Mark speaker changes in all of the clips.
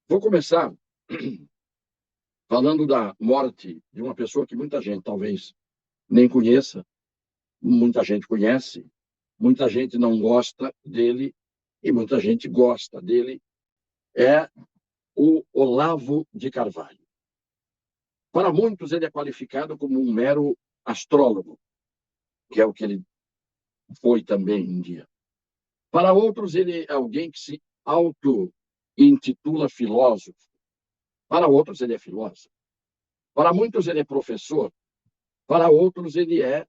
Speaker 1: Vou começar falando da morte de uma pessoa que muita gente talvez nem conheça, muita gente conhece, muita gente não gosta dele e muita gente gosta dele. É o Olavo de Carvalho. Para muitos, ele é qualificado como um mero astrólogo, que é o que ele foi também um dia. Para outros, ele é alguém que se auto-intitula filósofo. Para outros, ele é filósofo. Para muitos, ele é professor. Para outros, ele é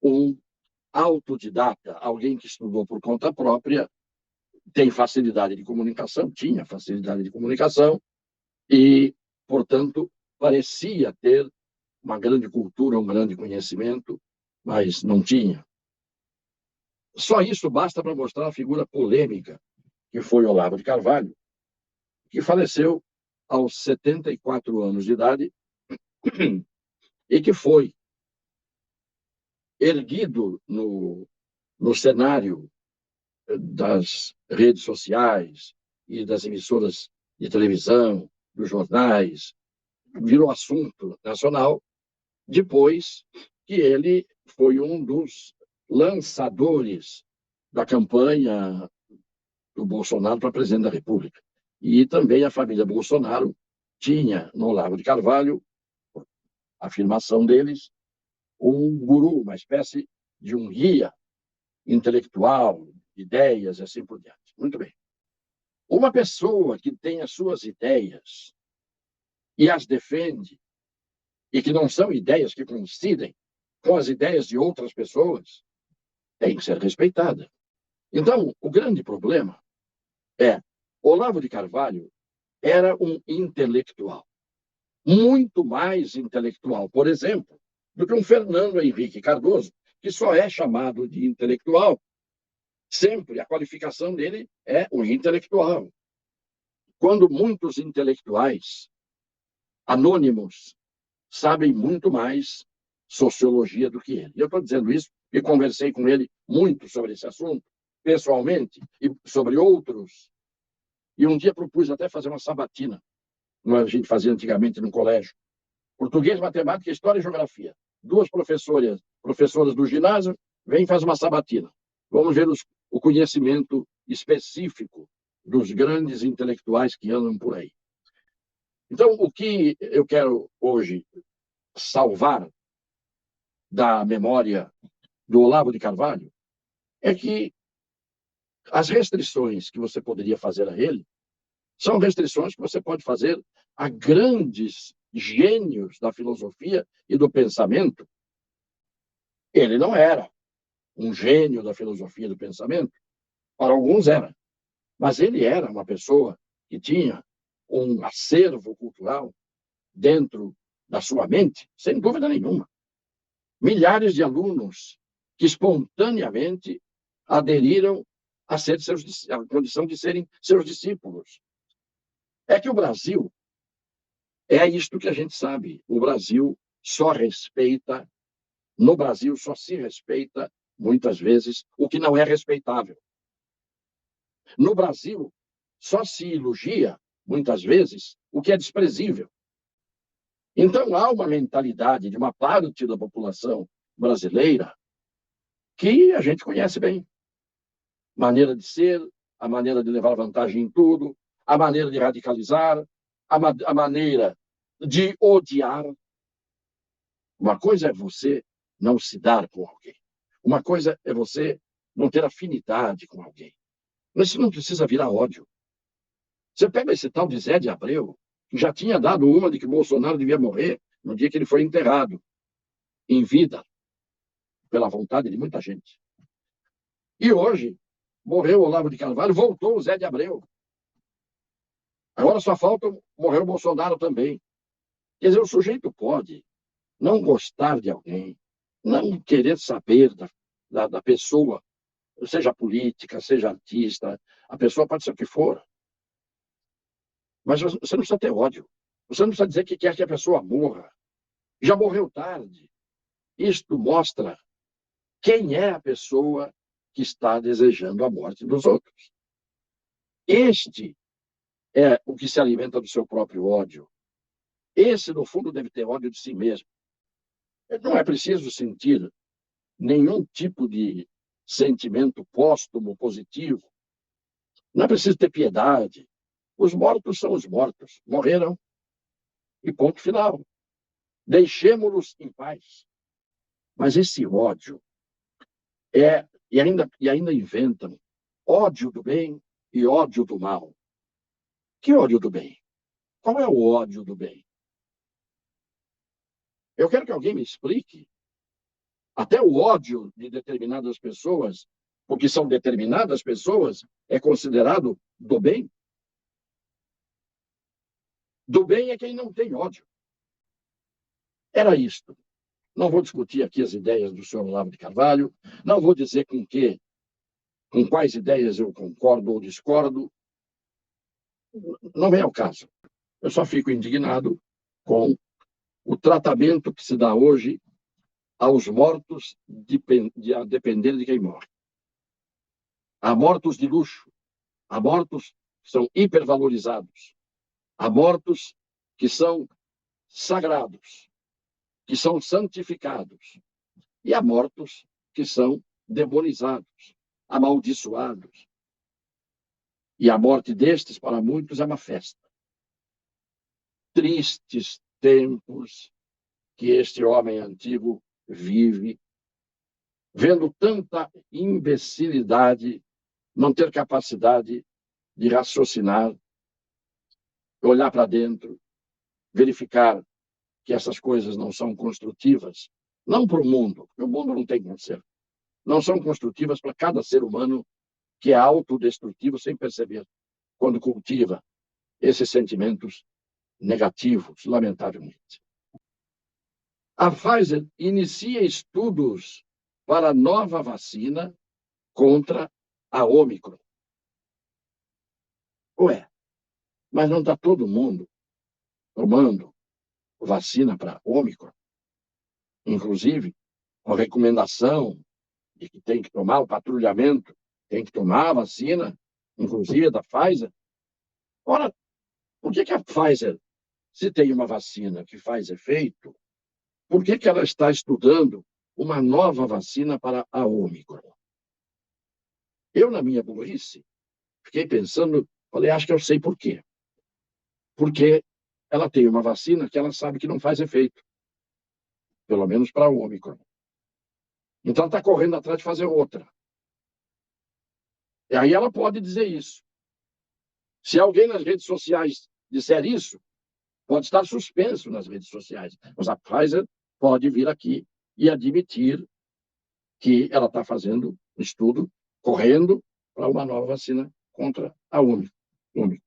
Speaker 1: um autodidata, alguém que estudou por conta própria, tem facilidade de comunicação, tinha facilidade de comunicação e, portanto, parecia ter uma grande cultura, um grande conhecimento, mas não tinha. Só isso basta para mostrar a figura polêmica que foi Olavo de Carvalho, que faleceu aos 74 anos de idade e que foi erguido no cenário das redes sociais e das emissoras de televisão, dos jornais, virou assunto nacional, depois que ele foi um dos lançadores da campanha do Bolsonaro para presidente da República. E também a família Bolsonaro tinha no Olavo de Carvalho, a afirmação deles, um guru, uma espécie de um guia intelectual, ideias e assim por diante. Muito bem. Uma pessoa que tem as suas ideias e as defende, e que não são ideias que coincidem com as ideias de outras pessoas, tem que ser respeitada. Então, o grande problema é Olavo de Carvalho era um intelectual, muito mais intelectual, por exemplo, do que um Fernando Henrique Cardoso, que só é chamado de intelectual. Sempre a qualificação dele é o intelectual. Quando muitos intelectuais anônimos sabem muito mais sociologia do que ele. Eu estou dizendo isso e conversei com ele muito sobre esse assunto, pessoalmente, e sobre outros. E um dia propus até fazer uma sabatina, como a gente fazia antigamente no colégio. Português, matemática, história e geografia. Duas professoras do ginásio, vêm e faz uma sabatina. Vamos ver o conhecimento específico dos grandes intelectuais que andam por aí. Então, o que eu quero hoje salvar da memória do Olavo de Carvalho é que as restrições que você poderia fazer a ele são restrições que você pode fazer a grandes gênios da filosofia e do pensamento. Ele não era um gênio da filosofia e do pensamento, para alguns era, mas ele era uma pessoa que tinha um acervo cultural dentro da sua mente, sem dúvida nenhuma. Milhares de alunos que espontaneamente aderiram a condição de serem seus discípulos. É que o Brasil é isto que a gente sabe. O Brasil só respeita, no Brasil só se respeita, muitas vezes, o que não é respeitável. No Brasil só se elogia, muitas vezes, o que é desprezível. Então, há uma mentalidade de uma parte da população brasileira que a gente conhece bem. Maneira de ser, a maneira de levar vantagem em tudo, a maneira de radicalizar, a maneira de odiar. Uma coisa é você não se dar com alguém. Uma coisa é você não ter afinidade com alguém. Mas isso não precisa virar ódio. Você pega esse tal de Zé de Abreu, que já tinha dado uma de que Bolsonaro devia morrer no dia que ele foi enterrado, em vida, pela vontade de muita gente. E hoje, morreu o Olavo de Carvalho, voltou o Zé de Abreu. Agora só falta morrer o Bolsonaro também. Quer dizer, o sujeito pode não gostar de alguém, não querer saber da pessoa, seja política, seja artista, a pessoa pode ser o que for. Mas você não precisa ter ódio. Você não precisa dizer que quer que a pessoa morra. Já morreu tarde. Isto mostra quem é a pessoa que está desejando a morte dos outros. Este é o que se alimenta do seu próprio ódio. Esse, no fundo, deve ter ódio de si mesmo. Não é preciso sentir nenhum tipo de sentimento póstumo, positivo. Não é preciso ter piedade. Os mortos são os mortos. Morreram. E ponto final. Deixemos-los em paz. Mas esse ódio e ainda inventam ódio do bem e ódio do mal. Que ódio do bem? Qual é o ódio do bem? Eu quero que alguém me explique. Até o ódio de determinadas pessoas, porque são determinadas pessoas, é considerado do bem? Do bem é quem não tem ódio. Era isto. Não vou discutir aqui as ideias do senhor Olavo de Carvalho, não vou dizer com quais ideias eu concordo ou discordo. Não vem ao caso. Eu só fico indignado com o tratamento que se dá hoje aos mortos a depender de quem morre. Há mortos de luxo, há mortos que são hipervalorizados, há mortos que são sagrados, que são santificados, e há mortos que são demonizados, amaldiçoados. E a morte destes, para muitos, é uma festa. Tristes tempos que este homem antigo vive, vendo tanta imbecilidade, não ter capacidade de raciocinar, olhar para dentro, verificar que essas coisas não são construtivas, não para o mundo, porque o mundo não tem conserto, não são construtivas para cada ser humano que é autodestrutivo sem perceber, quando cultiva esses sentimentos negativos, lamentavelmente. A Pfizer inicia estudos para nova vacina contra a Ômicron. Ué, mas não está todo mundo tomando vacina para Ômicron? Inclusive, com a recomendação de que tem que tomar o patrulhamento, tem que tomar a vacina, inclusive da Pfizer. Ora, por que a Pfizer, se tem uma vacina que faz efeito, por que ela está estudando uma nova vacina para a Ômicron? Eu, na minha burrice, fiquei pensando, falei, acho que eu sei por quê. Porque ela tem uma vacina que ela sabe que não faz efeito, pelo menos para a Ômicron. Então, ela está correndo atrás de fazer outra. E aí ela pode dizer isso. Se alguém nas redes sociais disser isso, pode estar suspenso nas redes sociais. Mas a Pfizer pode vir aqui e admitir que ela está fazendo um estudo, correndo para uma nova vacina contra a Ômicron.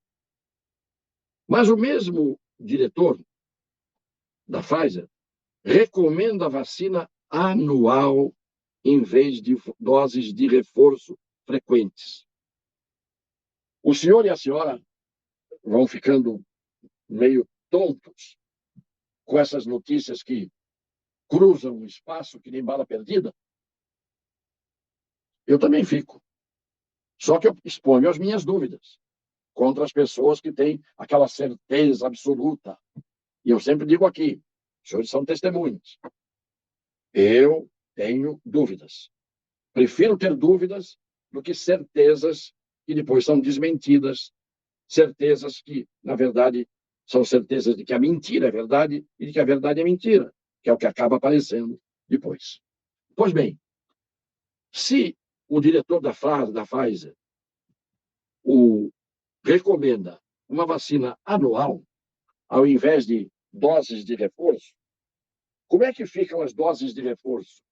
Speaker 1: Mas o mesmo diretor da Pfizer recomenda a vacina anual em vez de doses de reforço frequentes. O senhor e a senhora vão ficando meio tontos com essas notícias que cruzam o espaço que nem bala perdida? Eu também fico. Só que eu exponho as minhas dúvidas contra as pessoas que têm aquela certeza absoluta. E eu sempre digo aqui, os senhores são testemunhas. Eu tenho dúvidas. Prefiro ter dúvidas do que certezas que depois são desmentidas, certezas que, na verdade, são certezas de que a mentira é verdade e de que a verdade é mentira, que é o que acaba aparecendo depois. Pois bem, se o diretor da Pfizer recomenda uma vacina anual, ao invés de doses de reforço, como é que ficam as doses de reforço?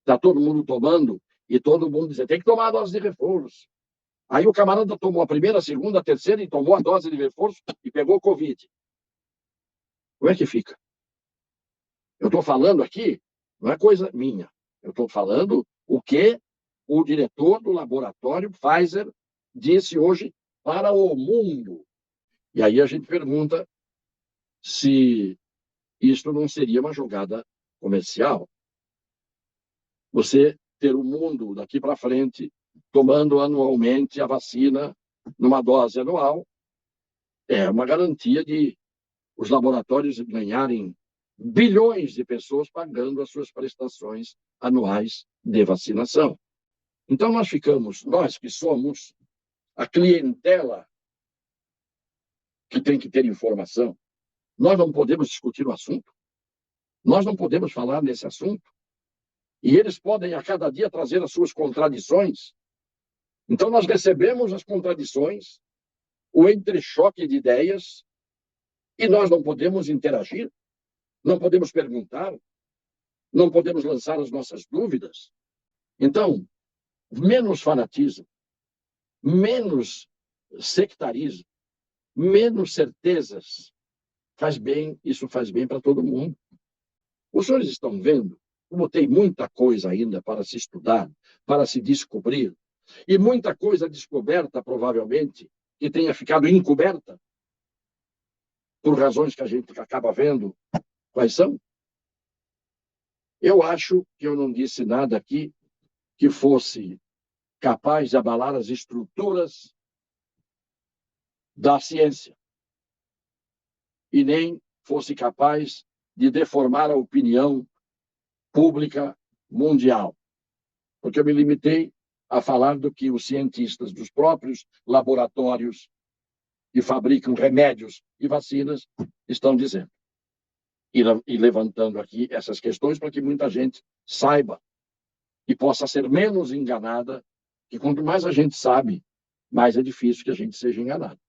Speaker 1: Está todo mundo tomando e todo mundo diz, tem que tomar a dose de reforço. Aí o camarada tomou a primeira, a segunda, a terceira e tomou a dose de reforço e pegou Covid. Como é que fica? Eu estou falando aqui, não é coisa minha. Eu estou falando o que o diretor do laboratório Pfizer disse hoje para o mundo. E aí a gente pergunta se isto não seria uma jogada comercial. Você ter o mundo daqui para frente tomando anualmente a vacina numa dose anual É uma garantia de os laboratórios ganharem bilhões de pessoas pagando as suas prestações anuais de vacinação. Então, nós que somos a clientela que tem que ter informação, nós não podemos discutir o assunto, nós não podemos falar nesse assunto, e eles podem a cada dia trazer as suas contradições. Então, nós recebemos as contradições, o entrechoque de ideias, e nós não podemos interagir, não podemos perguntar, não podemos lançar as nossas dúvidas. Então, menos fanatismo, menos sectarismo, menos certezas. Faz bem, isso faz bem para todo mundo. Os senhores estão vendo como tem muita coisa ainda para se estudar, para se descobrir, e muita coisa descoberta, provavelmente, que tenha ficado encoberta, por razões que a gente acaba vendo quais são. Eu acho que eu não disse nada aqui que fosse capaz de abalar as estruturas da ciência e nem fosse capaz de deformar a opinião pública mundial, porque eu me limitei a falar do que os cientistas dos próprios laboratórios que fabricam remédios e vacinas estão dizendo. E levantando aqui essas questões para que muita gente saiba e possa ser menos enganada, que quanto mais a gente sabe, mais é difícil que a gente seja enganado.